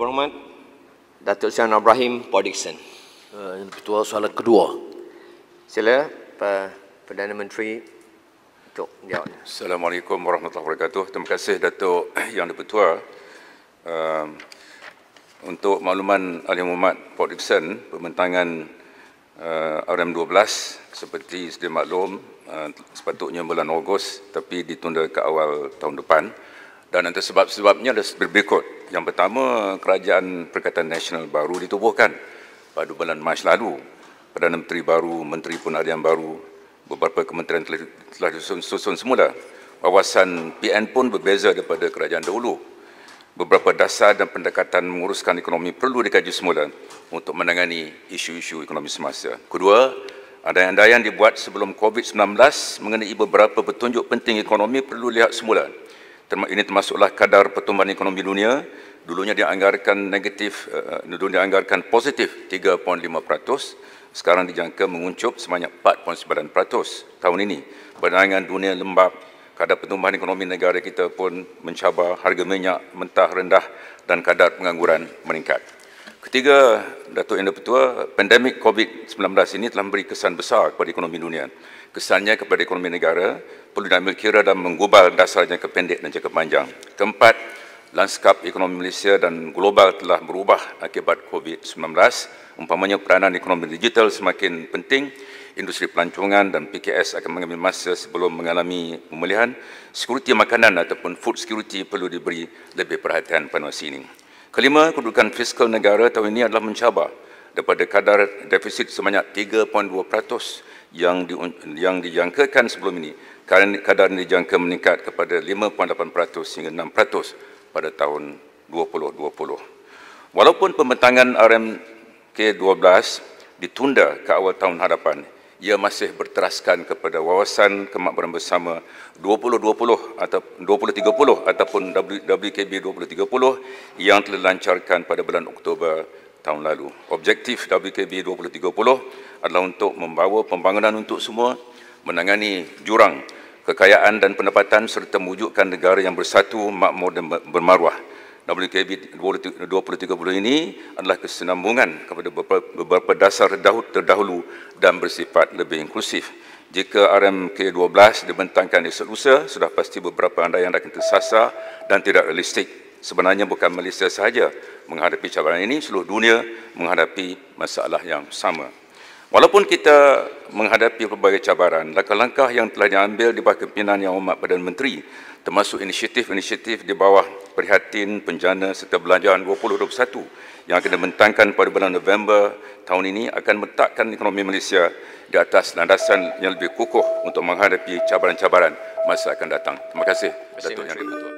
Yang Berhormat Datuk Seri Ibrahim Podikson. Yang Ketua, soalan kedua. Sila Perdana Menteri untuk menjawab. Assalamualaikum warahmatullahi wabarakatuh. Terima kasih Datuk Yang Dipertua. Untuk makluman Ahli Muhammad Podikson, pembentangan RM12 seperti sedia maklum sepatutnya bulan Ogos tapi ditunda ke awal tahun depan, dan antara sebab-sebabnya adalah berikut. Yang pertama, Kerajaan Perikatan Nasional baru ditubuhkan pada bulan Mac lalu. Perdana Menteri baru, menteri pun ada yang baru, beberapa kementerian telah disusun semula. Wawasan PN pun berbeza daripada kerajaan dahulu. Beberapa dasar dan pendekatan menguruskan ekonomi perlu dikaji semula untuk menangani isu-isu ekonomi semasa. Kedua, andaian-andaian dibuat sebelum COVID-19 mengenai beberapa petunjuk penting ekonomi perlu lihat semula. Ini termasuklah kadar pertumbuhan ekonomi dunia. Dulunya dianggarkan negatif, dulunya dianggarkan positif 3.5%. Sekarang dijangka menguncup sebanyak 4.9% tahun ini. Berdangan dunia lembap, kadar pertumbuhan ekonomi negara kita pun mencabar, harga minyak mentah rendah dan kadar pengangguran meningkat. Ketiga, Datuk Yang Dipertua, pandemik COVID-19 ini telah memberi kesan besar kepada ekonomi dunia. Kesannya kepada ekonomi negara perlu diambil kira dan menggubal dasar jangka pendek dan jangka panjang. Keempat, lanskap ekonomi Malaysia dan global telah berubah akibat COVID-19. Umpamanya peranan ekonomi digital semakin penting, industri pelancongan dan PKS akan mengambil masa sebelum mengalami pemulihan. Security makanan ataupun food security perlu diberi lebih perhatian pada masa ini. Kelima, kedudukan fiskal negara tahun ini adalah mencabar daripada kadar defisit sebanyak 3.2% yang dijangkakan sebelum ini. Kadar ini dijangka meningkat kepada 5.8% hingga 6% pada tahun 2020. Walaupun pembentangan RMK12 ditunda ke awal tahun hadapan, ia masih berteraskan kepada wawasan kemakmuran bersama 2020 atau 2030 ataupun WKB 2030 yang telah dilancarkan pada bulan Oktober tahun lalu. Objektif WKB 2030 adalah untuk membawa pembangunan untuk semua, menangani jurang kekayaan dan pendapatan serta mewujudkan negara yang bersatu, makmur dan bermaruah. WKB 2030 ini adalah kesinambungan kepada beberapa dasar terdahulu dan bersifat lebih inklusif. Jika RMK12 dibentangkan esok lusa, sudah pasti beberapa andaian akan tersasar dan tidak realistik. Sebenarnya bukan Malaysia sahaja menghadapi cabaran ini, seluruh dunia menghadapi masalah yang sama. Walaupun kita menghadapi pelbagai cabaran, langkah-langkah yang telah diambil di bawah kepimpinan Yang Amat Perdana Menteri, termasuk inisiatif-inisiatif di bawah Prihatin Penjana serta Belanjaan 2021 yang akan dibentangkan pada bulan November tahun ini akan meletakkan ekonomi Malaysia di atas landasan yang lebih kukuh untuk menghadapi cabaran-cabaran masa akan datang. Terima kasih, Datuk Yang Dipertua.